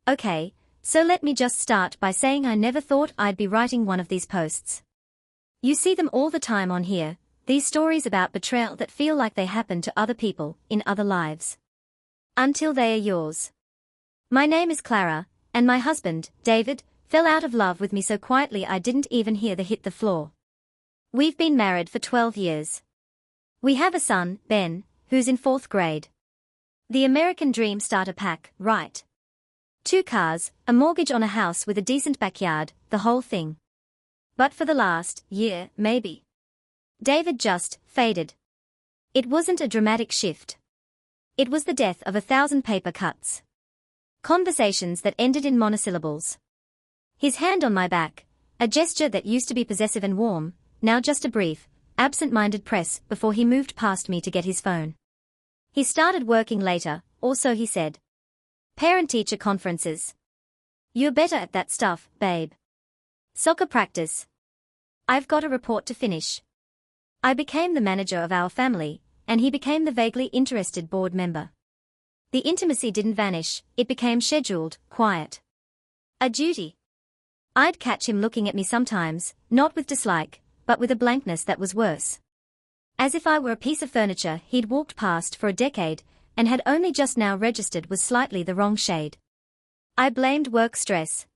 Okay, so let me just start by saying I never thought I'd be writing one of these posts. You see them all the time on here, these stories about betrayal that feel like they happen to other people, in other lives. Until they are yours. My name is Clara, and my husband, David, fell out of love with me so quietly I didn't even hear the hit the floor. We've been married for 12 years. We have a son, Ben, who's in 4th grade. The American dream starter pack, right? 2 cars, a mortgage on a house with a decent backyard, the whole thing. But for the last year, maybe, David just faded. It wasn't a dramatic shift. It was the death of 1,000 paper cuts. Conversations that ended in monosyllables. His hand on my back, a gesture that used to be possessive and warm, now just a brief, absent-minded press before he moved past me to get his phone. He started working later, or so he said. Parent-teacher conferences. You're better at that stuff, babe. Soccer practice. I've got a report to finish. I became the manager of our family, and he became the vaguely interested board member. The intimacy didn't vanish, it became scheduled, quiet. A duty. I'd catch him looking at me sometimes, not with dislike, but with a blankness that was worse. As if I were a piece of furniture he'd walked past for a decade, and had only just now registered was slightly the wrong shade. I blamed work stress.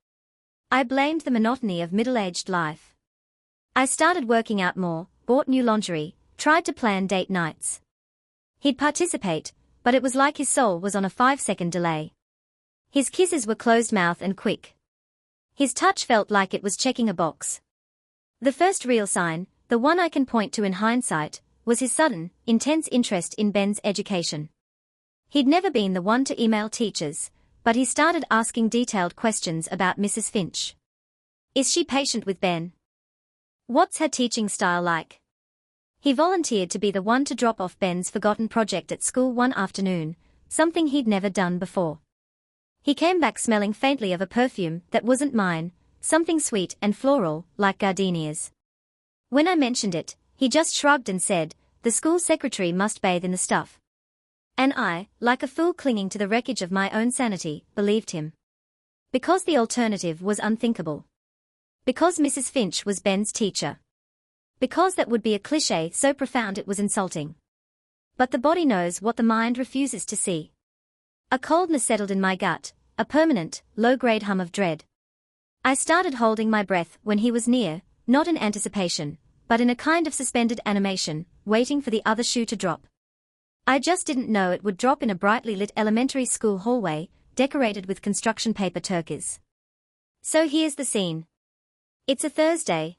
I blamed the monotony of middle-aged life. I started working out more, bought new lingerie, tried to plan date nights. He'd participate, but it was like his soul was on a 5-second delay. His kisses were closed-mouth and quick. His touch felt like it was checking a box. The first real sign, the one I can point to in hindsight, was his sudden, intense interest in Ben's education. He'd never been the one to email teachers, but he started asking detailed questions about Mrs. Finch. Is she patient with Ben? What's her teaching style like? He volunteered to be the one to drop off Ben's forgotten project at school one afternoon, something he'd never done before. He came back smelling faintly of a perfume that wasn't mine, something sweet and floral, like gardenias. When I mentioned it, he just shrugged and said, the school secretary must bathe in the stuff. And I, like a fool clinging to the wreckage of my own sanity, believed him. Because the alternative was unthinkable. Because Mrs. Finch was Ben's teacher. Because that would be a cliché so profound it was insulting. But the body knows what the mind refuses to see. A coldness settled in my gut, a permanent, low-grade hum of dread. I started holding my breath when he was near, not in anticipation, but in a kind of suspended animation, waiting for the other shoe to drop. I just didn't know it would drop in a brightly lit elementary school hallway, decorated with construction paper turkeys. So here's the scene. It's a Thursday.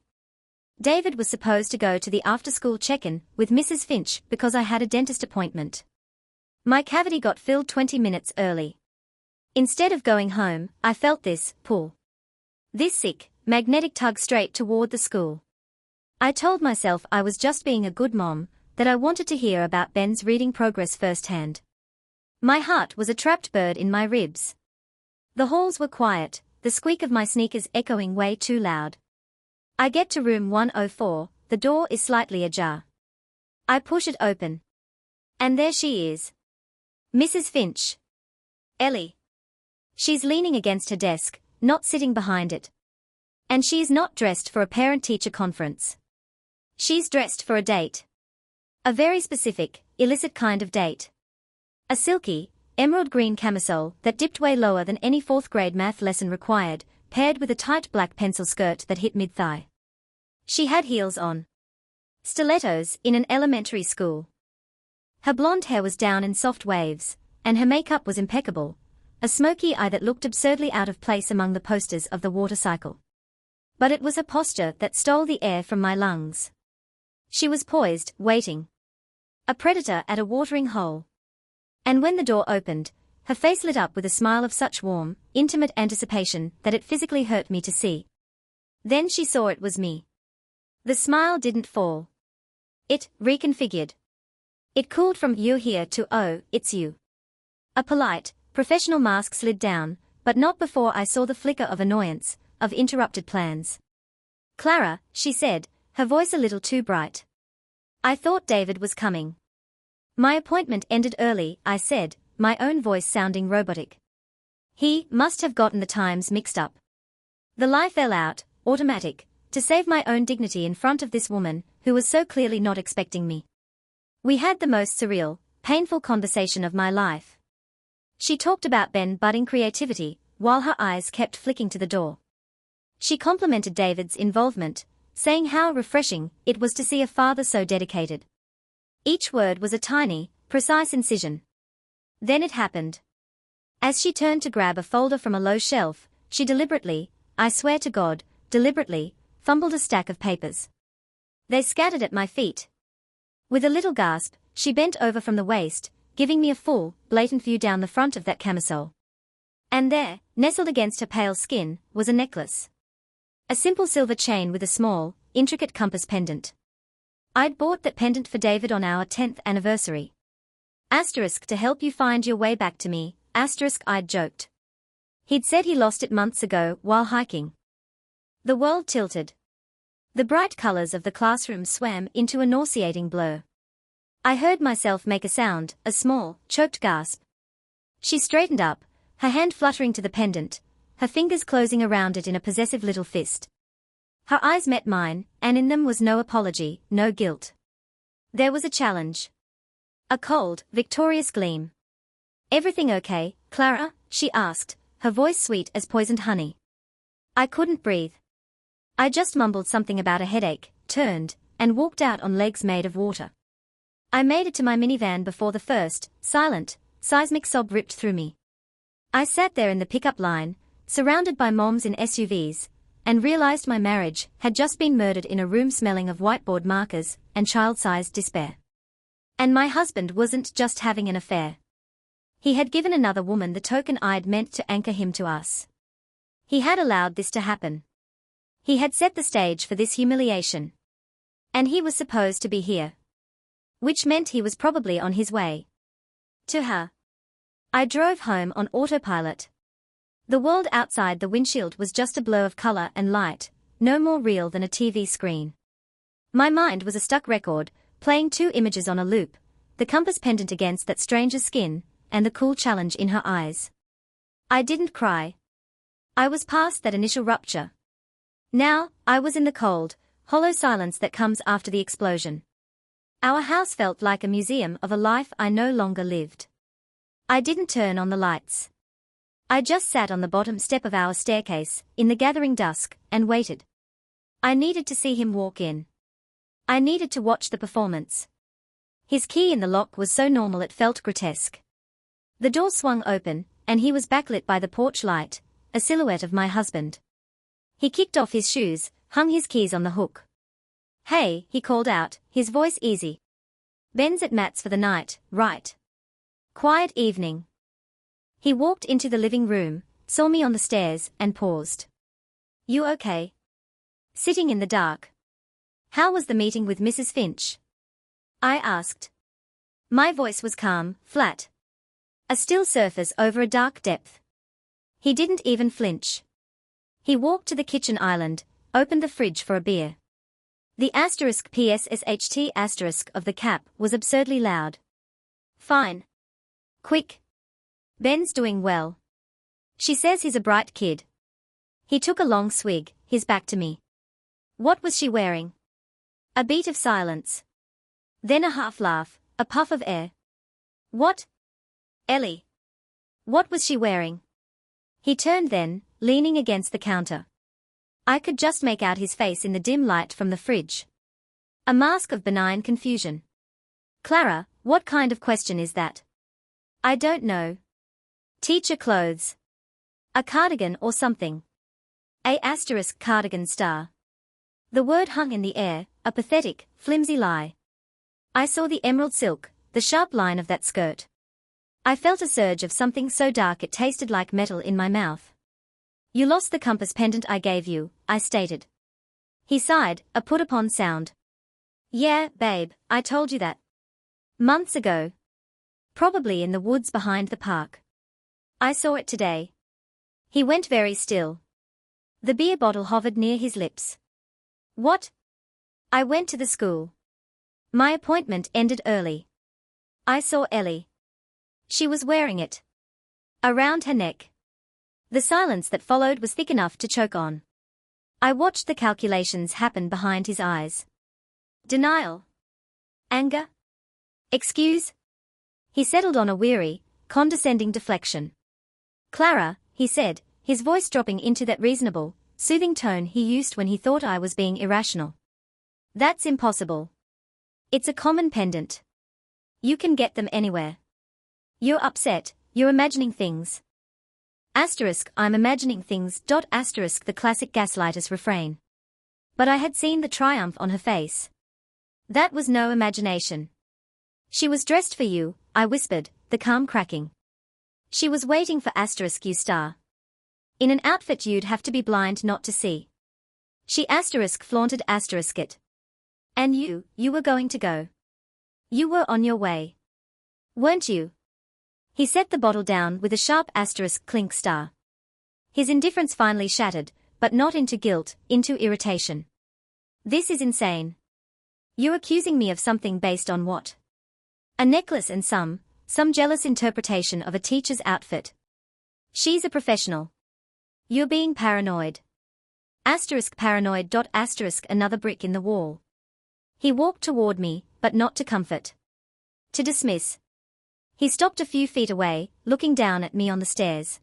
David was supposed to go to the after-school check-in with Mrs. Finch because I had a dentist appointment. My cavity got filled 20 minutes early. Instead of going home, I felt this pull. This sick, magnetic tug straight toward the school. I told myself I was just being a good mom, that I wanted to hear about Ben's reading progress firsthand. My heart was a trapped bird in my ribs. The halls were quiet, the squeak of my sneakers echoing way too loud. I get to room 104, the door is slightly ajar. I push it open. And there she is. Mrs. Finch. Ellie. She's leaning against her desk, not sitting behind it. And she's not dressed for a parent-teacher conference. She's dressed for a date. A very specific, illicit kind of date. A silky, emerald green camisole that dipped way lower than any 4th grade math lesson required, paired with a tight black pencil skirt that hit mid-thigh. She had heels on. Stilettos in an elementary school. Her blonde hair was down in soft waves, and her makeup was impeccable, a smoky eye that looked absurdly out of place among the posters of the water cycle. But it was her posture that stole the air from my lungs. She was poised, waiting. A predator at a watering hole. And when the door opened, her face lit up with a smile of such warm, intimate anticipation that it physically hurt me to see. Then she saw it was me. The smile didn't fall. It reconfigured. It cooled from "you're here" to "oh, it's you." A polite, professional mask slid down, but not before I saw the flicker of annoyance, of interrupted plans. "Clara," she said, her voice a little too bright. "I thought David was coming." "My appointment ended early," I said, my own voice sounding robotic. He must have gotten the times mixed up. The lie fell out, automatic, to save my own dignity in front of this woman, who was so clearly not expecting me. We had the most surreal, painful conversation of my life. She talked about Ben's budding creativity, while her eyes kept flicking to the door. She complimented David's involvement, saying how refreshing it was to see a father so dedicated. Each word was a tiny, precise incision. Then it happened. As she turned to grab a folder from a low shelf, she deliberately, I swear to God, deliberately, fumbled a stack of papers. They scattered at my feet. With a little gasp, she bent over from the waist, giving me a full, blatant view down the front of that camisole. And there, nestled against her pale skin, was a necklace. A simple silver chain with a small, intricate compass pendant. I'd bought that pendant for David on our 10th anniversary. Asterisk to help you find your way back to me, asterisk I'd joked. He'd said he lost it months ago while hiking. The world tilted. The bright colors of the classroom swam into a nauseating blur. I heard myself make a sound, a small, choked gasp. She straightened up, her hand fluttering to the pendant, her fingers closing around it in a possessive little fist. Her eyes met mine, and in them was no apology, no guilt. There was a challenge. A cold, victorious gleam. Everything okay, Clara? She asked, her voice sweet as poisoned honey. I couldn't breathe. I just mumbled something about a headache, turned, and walked out on legs made of water. I made it to my minivan before the first, silent, seismic sob ripped through me. I sat there in the pickup line, surrounded by moms in SUVs, and realized my marriage had just been murdered in a room smelling of whiteboard markers and child-sized despair. And my husband wasn't just having an affair. He had given another woman the token I'd meant to anchor him to us. He had allowed this to happen. He had set the stage for this humiliation. And he was supposed to be here. Which meant he was probably on his way to her. I drove home on autopilot. The world outside the windshield was just a blur of color and light, no more real than a TV screen. My mind was a stuck record, playing two images on a loop, the compass pendant against that stranger's skin, and the cool challenge in her eyes. I didn't cry. I was past that initial rupture. Now, I was in the cold, hollow silence that comes after the explosion. Our house felt like a museum of a life I no longer lived. I didn't turn on the lights. I just sat on the bottom step of our staircase, in the gathering dusk, and waited. I needed to see him walk in. I needed to watch the performance. His key in the lock was so normal it felt grotesque. The door swung open, and he was backlit by the porch light, a silhouette of my husband. He kicked off his shoes, hung his keys on the hook. Hey, he called out, his voice easy. Ben's at Matt's for the night, right? Quiet evening. He walked into the living room, saw me on the stairs, and paused. You okay? Sitting in the dark. How was the meeting with Mrs. Finch? I asked. My voice was calm, flat. A still surface over a dark depth. He didn't even flinch. He walked to the kitchen island, opened the fridge for a beer. The asterisk PSSHT asterisk of the cap was absurdly loud. Fine. Quick. Ben's doing well. She says he's a bright kid. He took a long swig, his back to me. What was she wearing? A beat of silence. Then a half laugh, a puff of air. What? Ellie. What was she wearing? He turned then, leaning against the counter. I could just make out his face in the dim light from the fridge. A mask of benign confusion. Clara, what kind of question is that? I don't know. Teacher clothes. A cardigan or something. A asterisk cardigan star. The word hung in the air, a pathetic, flimsy lie. I saw the emerald silk, the sharp line of that skirt. I felt a surge of something so dark it tasted like metal in my mouth. You lost the compass pendant I gave you, I stated. He sighed, a put-upon sound. Yeah, babe, I told you that. Months ago. Probably in the woods behind the park. I saw it today. He went very still. The beer bottle hovered near his lips. What? I went to the school. My appointment ended early. I saw Ellie. She was wearing it. Around her neck. The silence that followed was thick enough to choke on. I watched the calculations happen behind his eyes. Denial. Anger. Excuse. He settled on a weary, condescending deflection. Clara, he said, his voice dropping into that reasonable, soothing tone he used when he thought I was being irrational. That's impossible. It's a common pendant. You can get them anywhere. You're upset, you're imagining things. Asterisk, I'm imagining things. Asterisk, the classic gaslighter's refrain. But I had seen the triumph on her face. That was no imagination. She was dressed for you, I whispered, the calm cracking. She was waiting for asterisk you star. In an outfit you'd have to be blind not to see. She asterisk flaunted asterisk it. And you were going to go. You were on your way. Weren't you? He set the bottle down with a sharp asterisk clink star. His indifference finally shattered, but not into guilt, into irritation. This is insane. You're accusing me of something based on what? A necklace and some jealous interpretation of a teacher's outfit. She's a professional. You're being paranoid. Asterisk paranoid. Asterisk another brick in the wall. He walked toward me, but not to comfort. To dismiss. He stopped a few feet away, looking down at me on the stairs.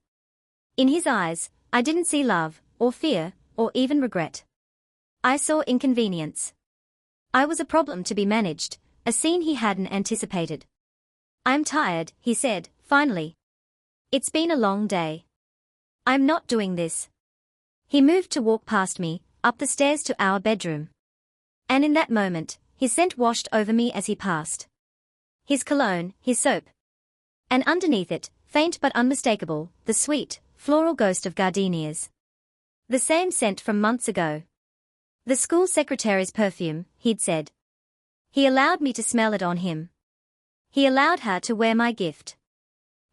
In his eyes, I didn't see love, or fear, or even regret. I saw inconvenience. I was a problem to be managed, a scene he hadn't anticipated. I'm tired, he said, finally. It's been a long day. I'm not doing this. He moved to walk past me, up the stairs to our bedroom. And in that moment, his scent washed over me as he passed. His cologne, his soap. And underneath it, faint but unmistakable, the sweet, floral ghost of gardenias. The same scent from months ago. The school secretary's perfume, he'd said. He allowed me to smell it on him. He allowed her to wear my gift.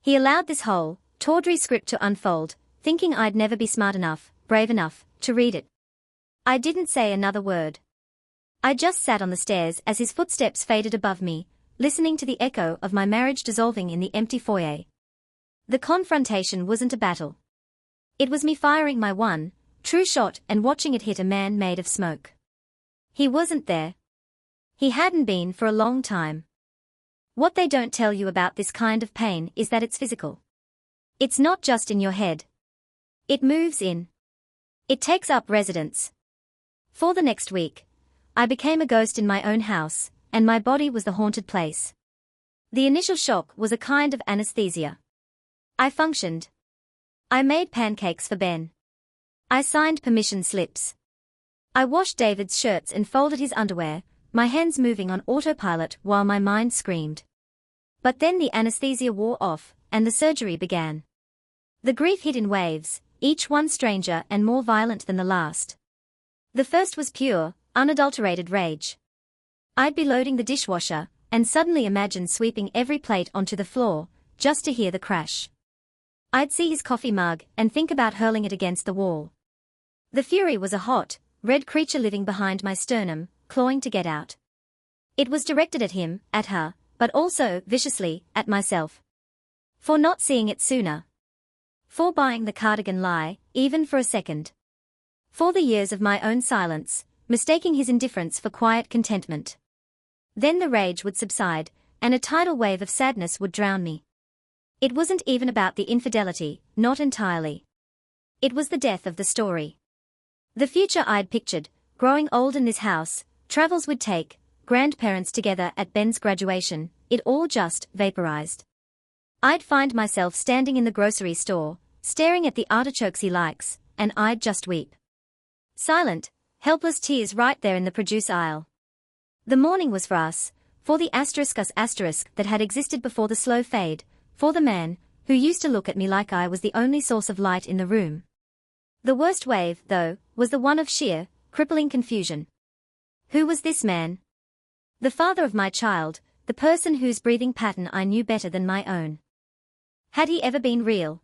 He allowed this whole, tawdry script to unfold, thinking I'd never be smart enough, brave enough, to read it. I didn't say another word. I just sat on the stairs as his footsteps faded above me, listening to the echo of my marriage dissolving in the empty foyer. The confrontation wasn't a battle. It was me firing my one, true shot and watching it hit a man made of smoke. He wasn't there. He hadn't been for a long time. What they don't tell you about this kind of pain is that it's physical. It's not just in your head. It moves in. It takes up residence. For the next week, I became a ghost in my own house, and my body was the haunted place. The initial shock was a kind of anesthesia. I functioned. I made pancakes for Ben. I signed permission slips. I washed David's shirts and folded his underwear, my hands moving on autopilot while my mind screamed. But then the anesthesia wore off, and the surgery began. The grief hit in waves, each one stranger and more violent than the last. The first was pure, unadulterated rage. I'd be loading the dishwasher, and suddenly imagine sweeping every plate onto the floor, just to hear the crash. I'd see his coffee mug and think about hurling it against the wall. The fury was a hot, red creature living behind my sternum, clawing to get out. It was directed at him, at her, but also, viciously, at myself. For not seeing it sooner. For buying the cardigan lie, even for a second. For the years of my own silence, mistaking his indifference for quiet contentment. Then the rage would subside, and a tidal wave of sadness would drown me. It wasn't even about the infidelity, not entirely. It was the death of the story. The future I'd pictured, growing old in this house, travels we'd take, grandparents together at Ben's graduation, it all just vaporized. I'd find myself standing in the grocery store, staring at the artichokes he likes, and I'd just weep. Silent, helpless tears right there in the produce aisle. The morning was for us, for the asterisk us asterisk that had existed before the slow fade, for the man, who used to look at me like I was the only source of light in the room. The worst wave, though, was the one of sheer, crippling confusion. Who was this man? The father of my child, the person whose breathing pattern I knew better than my own. Had he ever been real?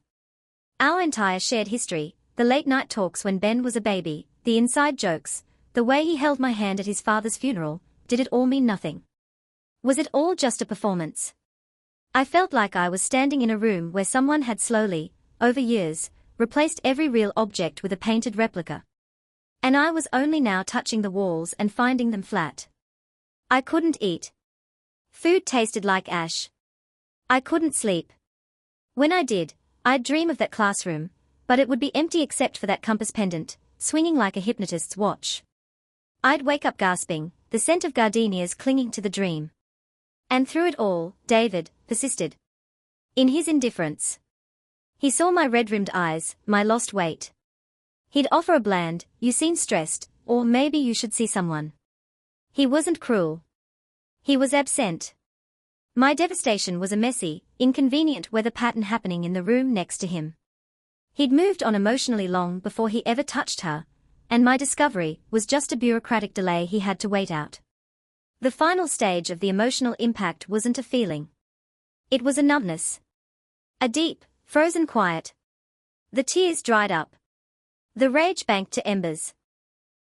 Our entire shared history, the late-night talks when Ben was a baby, the inside jokes, the way he held my hand at his father's funeral, did it all mean nothing? Was it all just a performance? I felt like I was standing in a room where someone had slowly, over years, replaced every real object with a painted replica. And I was only now touching the walls and finding them flat. I couldn't eat. Food tasted like ash. I couldn't sleep. When I did, I'd dream of that classroom, but it would be empty except for that compass pendant, swinging like a hypnotist's watch. I'd wake up gasping, the scent of gardenias clinging to the dream. And through it all, David persisted. In his indifference. He saw my red-rimmed eyes, my lost weight. He'd offer a bland, "You seem stressed," or "Maybe you should see someone." He wasn't cruel. He was absent. My devastation was a messy, inconvenient weather pattern happening in the room next to him. He'd moved on emotionally long before he ever touched her, and my discovery was just a bureaucratic delay he had to wait out. The final stage of the emotional impact wasn't a feeling. It was a numbness. A deep, frozen quiet. The tears dried up. The rage banked to embers.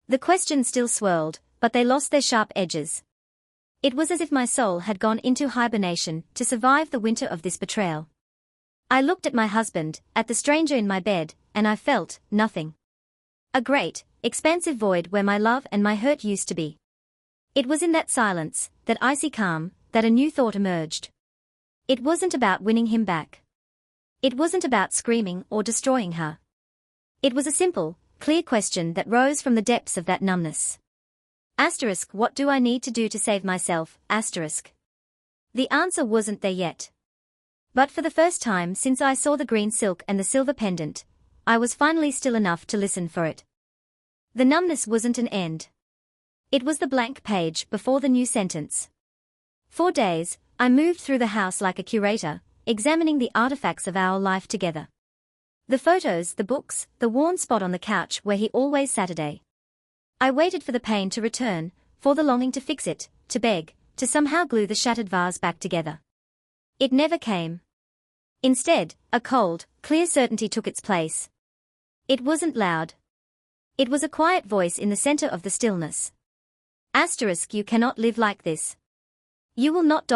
The questions still swirled, but they lost their sharp edges. It was as if my soul had gone into hibernation to survive the winter of this betrayal. I looked at my husband, at the stranger in my bed, and I felt nothing. A great, expansive void where my love and my hurt used to be. It was in that silence, that icy calm, that a new thought emerged. It wasn't about winning him back. It wasn't about screaming or destroying her. It was a simple, clear question that rose from the depths of that numbness. What do I need to do to save myself? The answer wasn't there yet. But for the first time since I saw the green silk and the silver pendant, I was finally still enough to listen for it. The numbness wasn't an end. It was the blank page before the new sentence. For days, I moved through the house like a curator, examining the artifacts of our life together. The photos, the books, the worn spot on the couch where he always Saturday. I waited for the pain to return, for the longing to fix it, to beg, to somehow glue the shattered vase back together. It never came. Instead, a cold, clear certainty took its place. It wasn't loud. It was a quiet voice in the center of the stillness. You cannot live like this. You will not.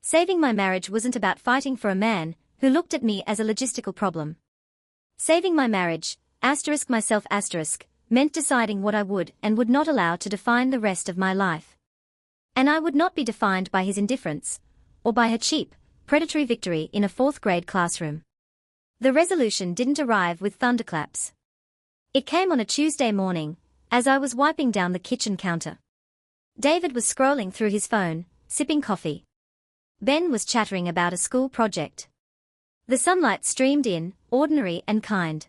Saving my marriage wasn't about fighting for a man who looked at me as a logistical problem. Saving my marriage, myself, meant deciding what I would and would not allow to define the rest of my life. And I would not be defined by his indifference, or by her cheap, predatory victory in a fourth-grade classroom. The resolution didn't arrive with thunderclaps. It came on a Tuesday morning, as I was wiping down the kitchen counter. David was scrolling through his phone, sipping coffee. Ben was chattering about a school project. The sunlight streamed in, ordinary and kind.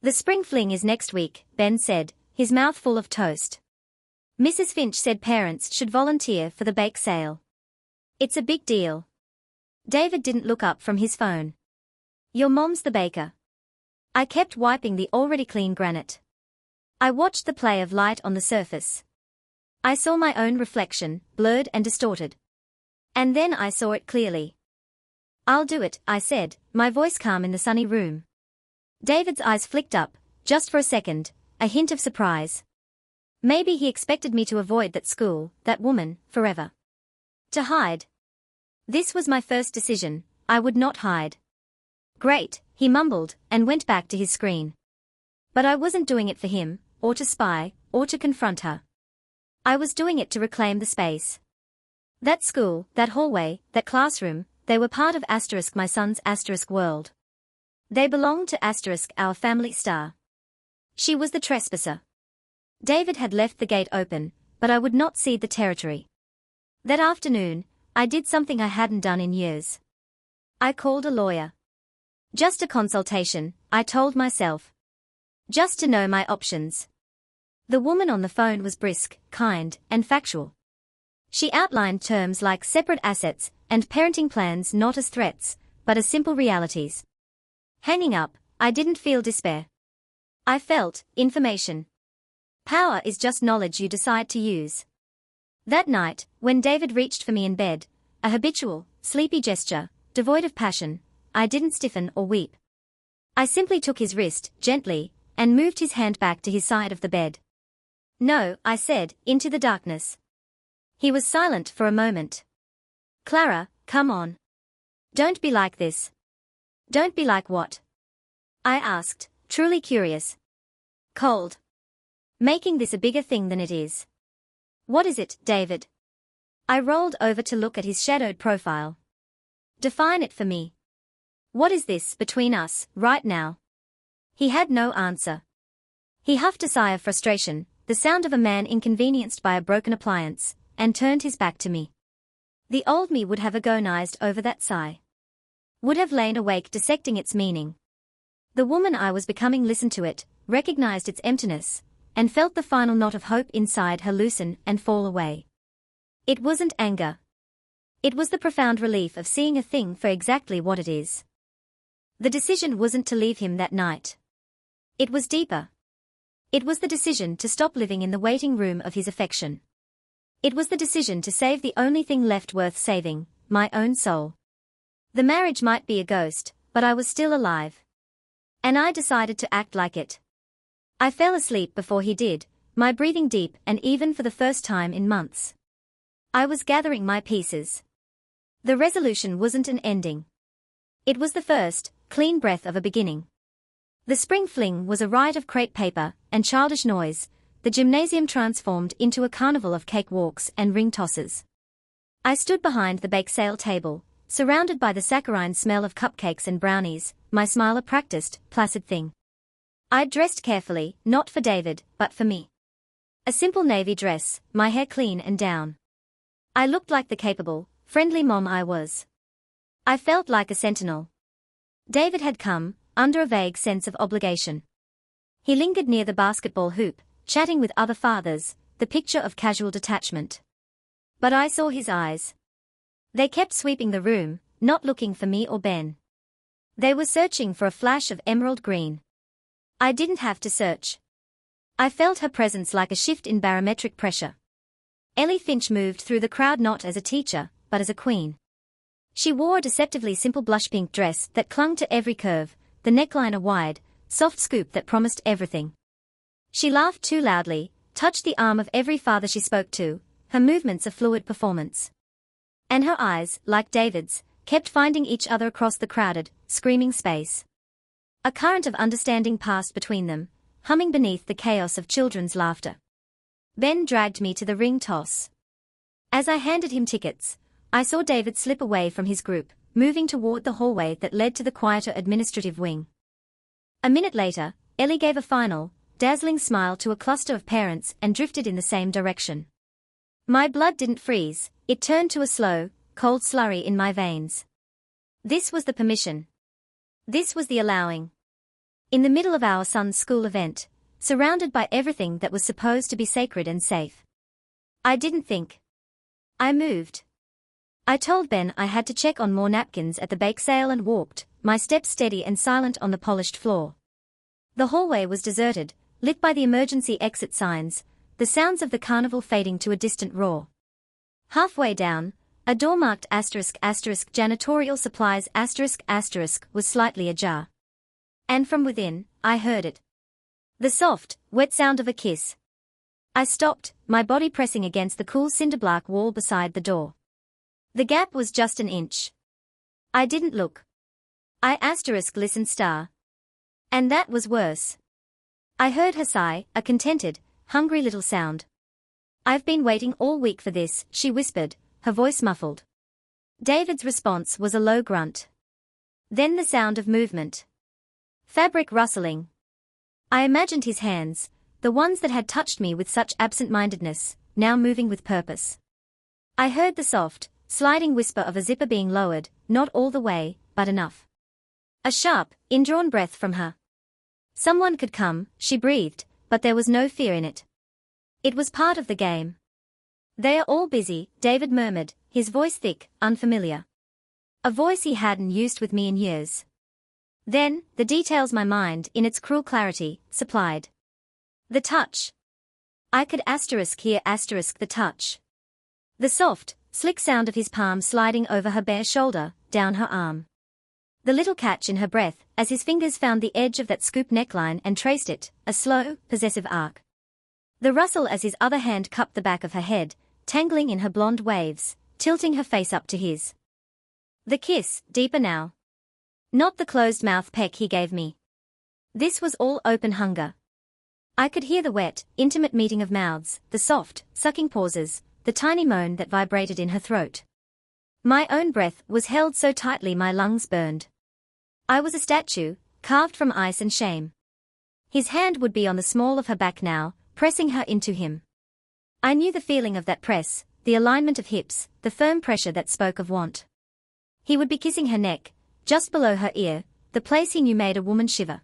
"The spring fling is next week," Ben said, his mouth full of toast. "Mrs. Finch said parents should volunteer for the bake sale. It's a big deal." David didn't look up from his phone. "Your mom's the baker." I kept wiping the already clean granite. I watched the play of light on the surface. I saw my own reflection, blurred and distorted. And then I saw it clearly. "I'll do it," I said, my voice calm in the sunny room. David's eyes flicked up, just for a second, a hint of surprise. Maybe he expected me to avoid that school, that woman, forever. To hide. This was my first decision, I would not hide. "Great," he mumbled, and went back to his screen. But I wasn't doing it for him, or to spy, or to confront her. I was doing it to reclaim the space. That school, that hallway, that classroom, they were part of my son's world. They belonged to our family star. She was the trespasser. David had left the gate open, but I would not cede the territory. That afternoon, I did something I hadn't done in years. I called a lawyer. Just a consultation, I told myself. Just to know my options. The woman on the phone was brisk, kind, and factual. She outlined terms like separate assets and parenting plans not as threats, but as simple realities. Hanging up, I didn't feel despair. I felt information. Power is just knowledge you decide to use. That night, when David reached for me in bed, a habitual, sleepy gesture, devoid of passion, I didn't stiffen or weep. I simply took his wrist, gently, and moved his hand back to his side of the bed. "No," I said, into the darkness. He was silent for a moment. "Clara, come on. Don't be like this." "Don't be like what?" I asked, truly curious. Cold. Making this a bigger thing than it is. What is it, David? I rolled over to look at his shadowed profile. Define it for me. What is this between us, right now? He had no answer. He huffed a sigh of frustration, the sound of a man inconvenienced by a broken appliance, and turned his back to me. The old me would have agonized over that sigh. Would have lain awake dissecting its meaning. The woman I was becoming listened to it, recognized its emptiness, and felt the final knot of hope inside her loosen and fall away. It wasn't anger. It was the profound relief of seeing a thing for exactly what it is. The decision wasn't to leave him that night. It was deeper. It was the decision to stop living in the waiting room of his affection. It was the decision to save the only thing left worth saving, my own soul. The marriage might be a ghost, but I was still alive. And I decided to act like it. I fell asleep before he did, my breathing deep and even for the first time in months. I was gathering my pieces. The resolution wasn't an ending. It was the first, clean breath of a beginning. The spring fling was a riot of crepe paper and childish noise, the gymnasium transformed into a carnival of cake walks and ring tosses. I stood behind the bake sale table, surrounded by the saccharine smell of cupcakes and brownies, my smile a practiced, placid thing. I'd dressed carefully, not for David, but for me. A simple navy dress, my hair clean and down. I looked like the capable, friendly mom I was. I felt like a sentinel. David had come, under a vague sense of obligation. He lingered near the basketball hoop, chatting with other fathers, the picture of casual detachment. But I saw his eyes. They kept sweeping the room, not looking for me or Ben. They were searching for a flash of emerald green. I didn't have to search. I felt her presence like a shift in barometric pressure. Ellie Finch moved through the crowd not as a teacher, but as a queen. She wore a deceptively simple blush pink dress that clung to every curve, the neckline a wide, soft scoop that promised everything. She laughed too loudly, touched the arm of every father she spoke to, her movements a fluid performance. And her eyes, like David's, kept finding each other across the crowded, screaming space. A current of understanding passed between them, humming beneath the chaos of children's laughter. Ben dragged me to the ring toss. As I handed him tickets, I saw David slip away from his group, moving toward the hallway that led to the quieter administrative wing. A minute later, Ellie gave a final, dazzling smile to a cluster of parents and drifted in the same direction. My blood didn't freeze, it turned to a slow, cold slurry in my veins. This was the permission. This was the allowing. In the middle of our son's school event, surrounded by everything that was supposed to be sacred and safe. I didn't think. I moved. I told Ben I had to check on more napkins at the bake sale and walked, my steps steady and silent on the polished floor. The hallway was deserted, lit by the emergency exit signs, the sounds of the carnival fading to a distant roar. Halfway down, a door marked **** janitorial **** was slightly ajar. And from within, I heard it. The soft, wet sound of a kiss. I stopped, my body pressing against the cool cinderblock wall beside the door. The gap was just an inch. I didn't look. I listened star. And that was worse. I heard her sigh, a contented, hungry little sound. I've been waiting all week for this, she whispered, her voice muffled. David's response was a low grunt. Then the sound of movement. Fabric rustling. I imagined his hands, the ones that had touched me with such absent-mindedness, now moving with purpose. I heard the soft, sliding whisper of a zipper being lowered, not all the way, but enough. A sharp, indrawn breath from her. Someone could come, she breathed, but there was no fear in it. It was part of the game. They are all busy, David murmured, his voice thick, unfamiliar. A voice he hadn't used with me in years. Then, the details my mind, in its cruel clarity, supplied. The touch. I could hear the touch. The soft, slick sound of his palm sliding over her bare shoulder, down her arm. The little catch in her breath, as his fingers found the edge of that scoop neckline and traced it, a slow, possessive arc. The rustle as his other hand cupped the back of her head, tangling in her blonde waves, tilting her face up to his. The kiss, deeper now. Not the closed-mouth peck he gave me. This was all open hunger. I could hear the wet, intimate meeting of mouths, the soft, sucking pauses, the tiny moan that vibrated in her throat. My own breath was held so tightly my lungs burned. I was a statue, carved from ice and shame. His hand would be on the small of her back now, pressing her into him. I knew the feeling of that press, the alignment of hips, the firm pressure that spoke of want. He would be kissing her neck, just below her ear, the place he knew made a woman shiver.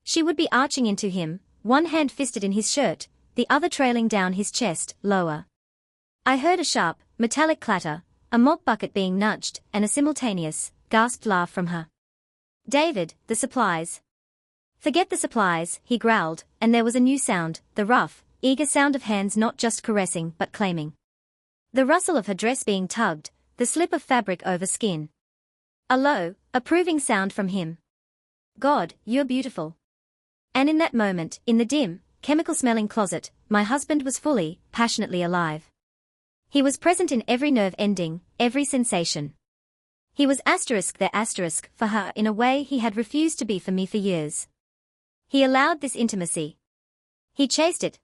She would be arching into him, one hand fisted in his shirt, the other trailing down his chest, lower. I heard a sharp, metallic clatter, a mop bucket being nudged, and a simultaneous, gasped laugh from her. "David, the supplies." "Forget the supplies," he growled, and there was a new sound, the rough, eager sound of hands not just caressing but claiming. The rustle of her dress being tugged, the slip of fabric over skin. A low, approving sound from him. "God, you're beautiful." And in that moment, in the dim, chemical-smelling closet, my husband was fully, passionately alive. He was present in every nerve ending, every sensation. He was ** for her in a way he had refused to be for me for years. He allowed this intimacy. He chased it.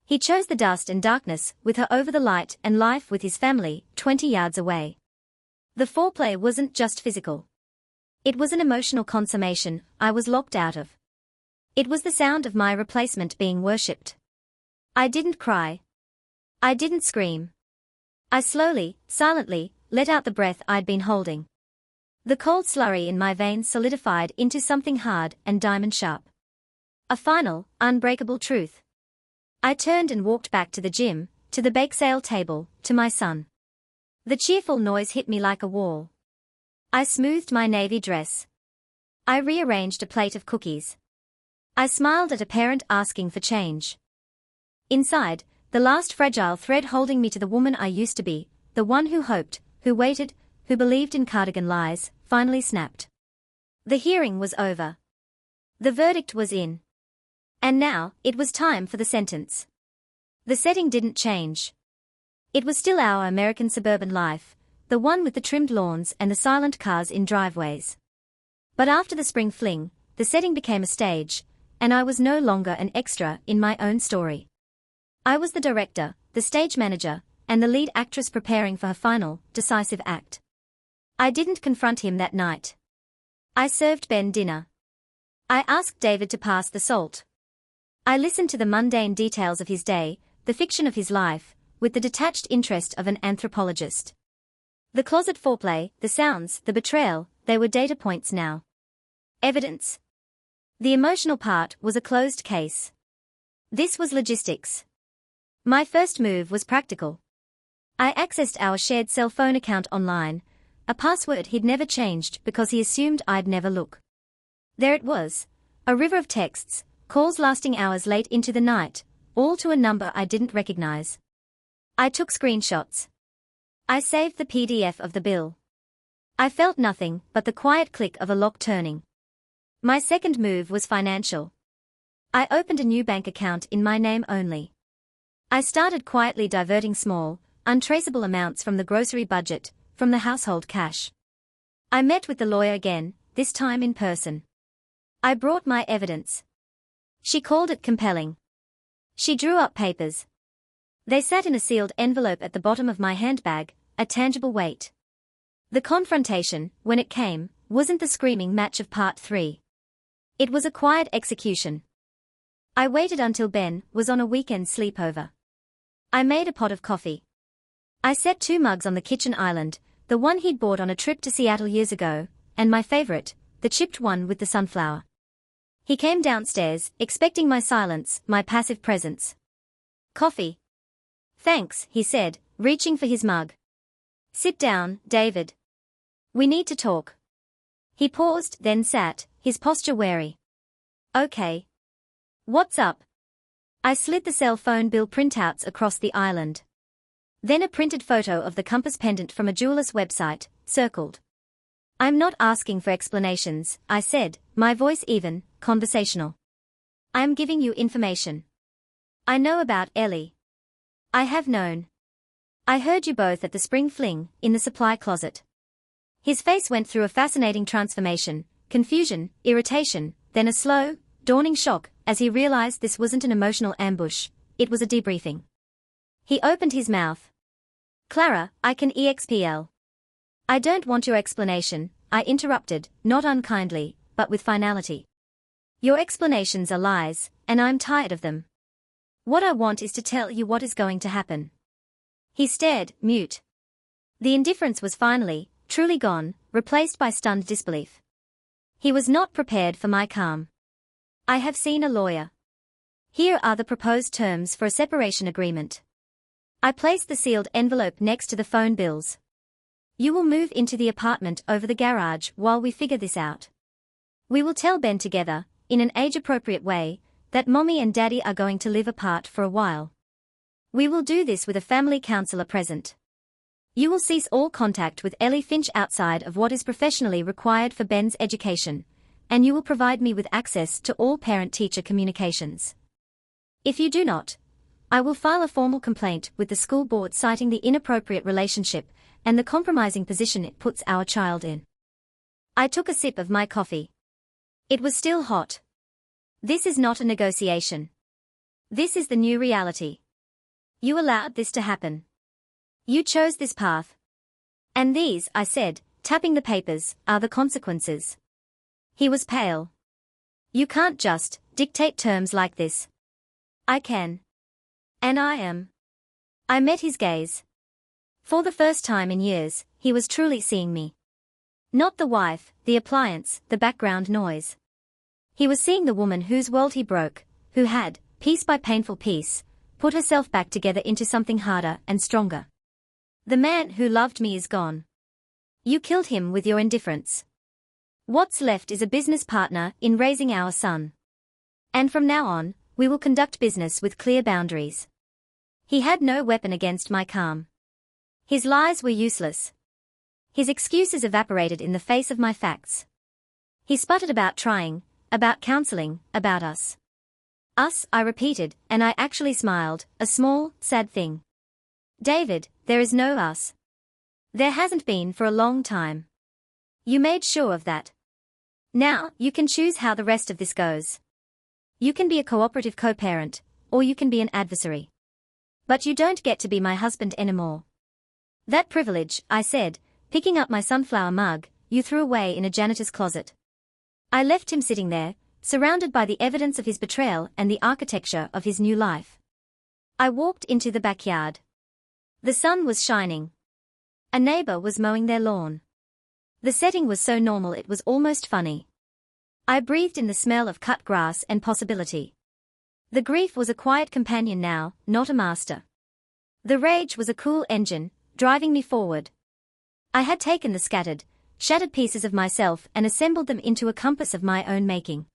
He chose the dust and darkness with her over the light and life with his family, 20 yards away. The foreplay wasn't just physical. It was an emotional consummation I was locked out of. It was the sound of my replacement being worshipped. I didn't cry. I didn't scream. I slowly, silently, let out the breath I'd been holding. The cold slurry in my veins solidified into something hard and diamond-sharp. A final, unbreakable truth. I turned and walked back to the gym, to the bake sale table, to my son. The cheerful noise hit me like a wall. I smoothed my navy dress. I rearranged a plate of cookies. I smiled at a parent asking for change. Inside, the last fragile thread holding me to the woman I used to be, the one who hoped, who waited, who believed in cardigan lies, finally snapped. The hearing was over. The verdict was in. And now, it was time for the sentence. The setting didn't change. It was still our American suburban life, the one with the trimmed lawns and the silent cars in driveways. But after the spring fling, the setting became a stage, and I was no longer an extra in my own story. I was the director, the stage manager, and the lead actress preparing for her final, decisive act. I didn't confront him that night. I served Ben dinner. I asked David to pass the salt. I listened to the mundane details of his day, the fiction of his life, with the detached interest of an anthropologist. The closet foreplay, the sounds, the betrayal, they were data points now. Evidence. The emotional part was a closed case. This was logistics. My first move was practical. I accessed our shared cell phone account online, a password he'd never changed because he assumed I'd never look. There it was, a river of texts, calls lasting hours late into the night, all to a number I didn't recognize. I took screenshots. I saved the PDF of the bill. I felt nothing but the quiet click of a lock turning. My second move was financial. I opened a new bank account in my name only. I started quietly diverting small, untraceable amounts from the grocery budget, from the household cash. I met with the lawyer again, this time in person. I brought my evidence. She called it compelling. She drew up papers. They sat in a sealed envelope at the bottom of my handbag, a tangible weight. The confrontation, when it came, wasn't the screaming match of part 3. It was a quiet execution. I waited until Ben was on a weekend sleepover. I made a pot of coffee. I set 2 mugs on the kitchen island, the one he'd bought on a trip to Seattle years ago, and my favorite, the chipped one with the sunflower. He came downstairs, expecting my silence, my passive presence. "Coffee." "Thanks," he said, reaching for his mug. "Sit down, David. We need to talk." He paused, then sat, his posture wary. "Okay. What's up?" I slid the cell phone bill printouts across the island. Then a printed photo of the compass pendant from a jeweler's website, circled. "I'm not asking for explanations," I said, my voice even, conversational. "I am giving you information. I know about Ellie. I have known. I heard you both at the spring fling, in the supply closet." His face went through a fascinating transformation, confusion, irritation, then a slow, dawning shock as he realized this wasn't an emotional ambush, it was a debriefing. He opened his mouth. Clara, I can expl. I don't want your explanation, I interrupted, not unkindly, but with finality. Your explanations are lies, and I'm tired of them. What I want is to tell you what is going to happen. He stared, mute. The indifference was finally, truly gone, replaced by stunned disbelief. He was not prepared for my calm. I have seen a lawyer. Here are the proposed terms for a separation agreement. I placed the sealed envelope next to the phone bills. You will move into the apartment over the garage while we figure this out. We will tell Ben together, in an age-appropriate way, that Mommy and Daddy are going to live apart for a while. We will do this with a family counselor present. You will cease all contact with Ellie Finch outside of what is professionally required for Ben's education, and you will provide me with access to all parent-teacher communications. If you do not, I will file a formal complaint with the school board citing the inappropriate relationship and the compromising position it puts our child in. I took a sip of my coffee. It was still hot. This is not a negotiation. This is the new reality. You allowed this to happen. You chose this path. And these, I said, tapping the papers, are the consequences. He was pale. You can't just dictate terms like this. I can. And I am. I met his gaze. For the first time in years, he was truly seeing me. Not the wife, the appliance, the background noise. He was seeing the woman whose world he broke, who had, piece by painful piece, put herself back together into something harder and stronger. The man who loved me is gone. You killed him with your indifference. What's left is a business partner in raising our son. And from now on, we will conduct business with clear boundaries. He had no weapon against my calm. His lies were useless. His excuses evaporated in the face of my facts. He sputtered about trying, about counseling, about us. Us, I repeated, and I actually smiled, a small, sad thing. David, there is no us. There hasn't been for a long time. You made sure of that. Now, you can choose how the rest of this goes. You can be a cooperative co-parent, or you can be an adversary. But you don't get to be my husband anymore. That privilege, I said, picking up my sunflower mug, you threw away in a janitor's closet. I left him sitting there, surrounded by the evidence of his betrayal and the architecture of his new life. I walked into the backyard. The sun was shining. A neighbor was mowing their lawn. The setting was so normal it was almost funny. I breathed in the smell of cut grass and possibility. The grief was a quiet companion now, not a master. The rage was a cool engine, driving me forward. I had taken the scattered, shattered pieces of myself and assembled them into a compass of my own making.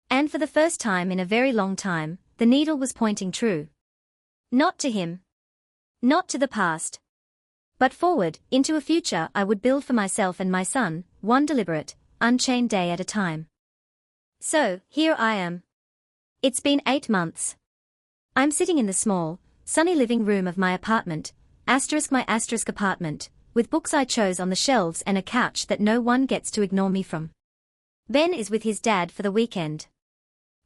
And for the first time in a very long time, the needle was pointing true. Not to him. Not to the past. But forward, into a future I would build for myself and my son, one deliberate, unchained day at a time. So, here I am. It's been 8 months. I'm sitting in the small, sunny living room of my apartment, my apartment, with books I chose on the shelves and a couch that no one gets to ignore me from. Ben is with his dad for the weekend.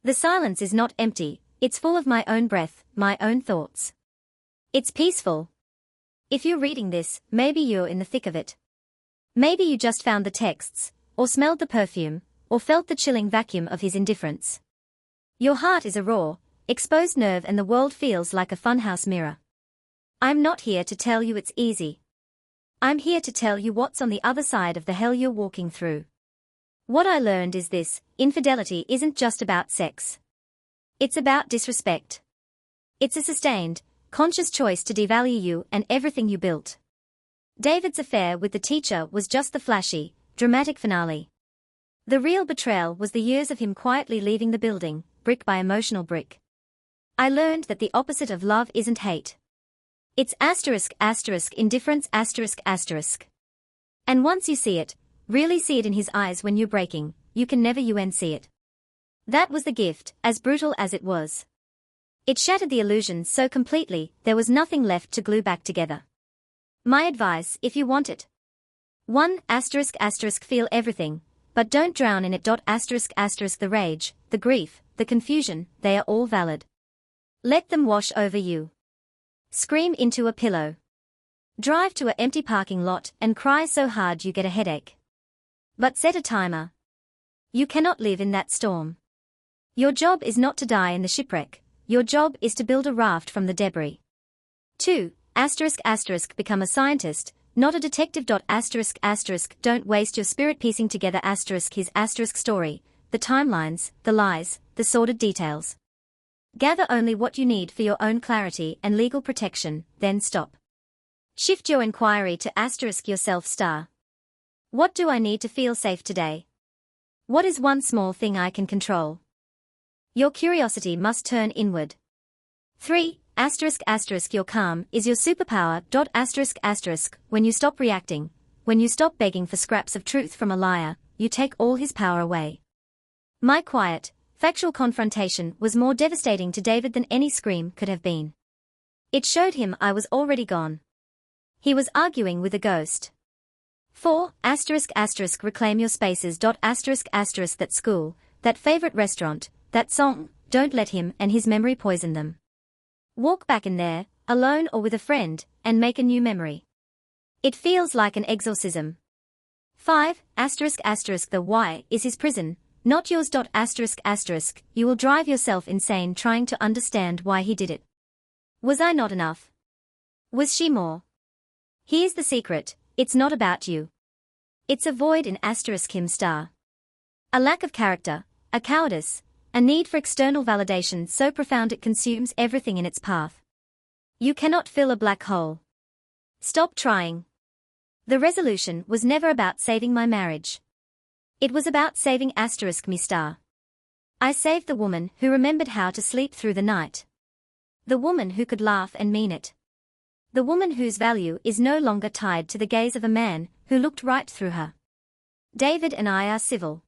The silence is not empty, it's full of my own breath, my own thoughts. It's peaceful. If you're reading this, maybe you're in the thick of it. Maybe you just found the texts, or smelled the perfume, or felt the chilling vacuum of his indifference. Your heart is a raw, exposed nerve and the world feels like a funhouse mirror. I'm not here to tell you it's easy. I'm here to tell you what's on the other side of the hell you're walking through. What I learned is this: infidelity isn't just about sex. It's about disrespect. It's a sustained, conscious choice to devalue you and everything you built. David's affair with the teacher was just the flashy, dramatic finale. The real betrayal was the years of him quietly leaving the building, brick by emotional brick. I learned that the opposite of love isn't hate. It's indifference ***. And once you see it, really see it in his eyes when you're breaking, you can never see it. That was the gift, as brutal as it was. It shattered the illusion so completely, there was nothing left to glue back together. My advice, if you want it. 1 ***, feel everything, but don't drown in it. The rage, the grief, the confusion, they are all valid. Let them wash over you. Scream into a pillow. Drive to an empty parking lot and cry so hard you get a headache. But set a timer. You cannot live in that storm. Your job is not to die in the shipwreck, your job is to build a raft from the debris. 2. Become a scientist, not a detective. Don't waste your spirit piecing together his story, the timelines, the lies, the sordid details. Gather only what you need for your own clarity and legal protection, then stop. Shift your inquiry to yourself. What do I need to feel safe today? What is one small thing I can control? Your curiosity must turn inward. 3. Your calm is your superpower. When you stop reacting, when you stop begging for scraps of truth from a liar, you take all his power away. My quiet, factual confrontation was more devastating to David than any scream could have been. It showed him I was already gone. He was arguing with a ghost. 4. Reclaim your spaces. That school, that favorite restaurant, that song, don't let him and his memory poison them. Walk back in there, alone or with a friend, and make a new memory. It feels like an exorcism. 5. The why is his prison, not yours. You will drive yourself insane trying to understand why he did it. Was I not enough? Was she more? Here's the secret, it's not about you. It's a void in him. A lack of character, a cowardice, a need for external validation so profound it consumes everything in its path. You cannot fill a black hole. Stop trying. The resolution was never about saving my marriage. It was about saving me. I saved the woman who remembered how to sleep through the night. The woman who could laugh and mean it. The woman whose value is no longer tied to the gaze of a man who looked right through her. David and I are civil.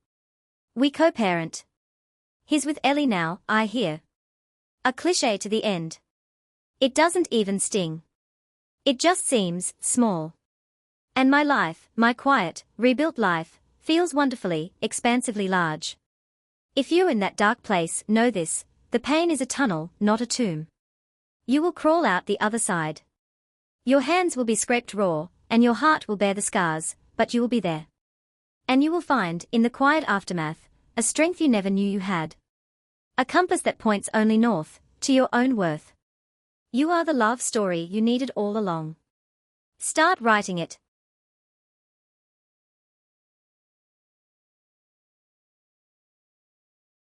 We co-parent. He's with Ellie now, I hear. A cliché to the end. It doesn't even sting. It just seems small. And my life, my quiet, rebuilt life, feels wonderfully, expansively large. If you're in that dark place, know this, the pain is a tunnel, not a tomb. You will crawl out the other side. Your hands will be scraped raw, and your heart will bear the scars, but you will be there. And you will find, in the quiet aftermath, a strength you never knew you had. A compass that points only north, to your own worth. You are the love story you needed all along. Start writing it.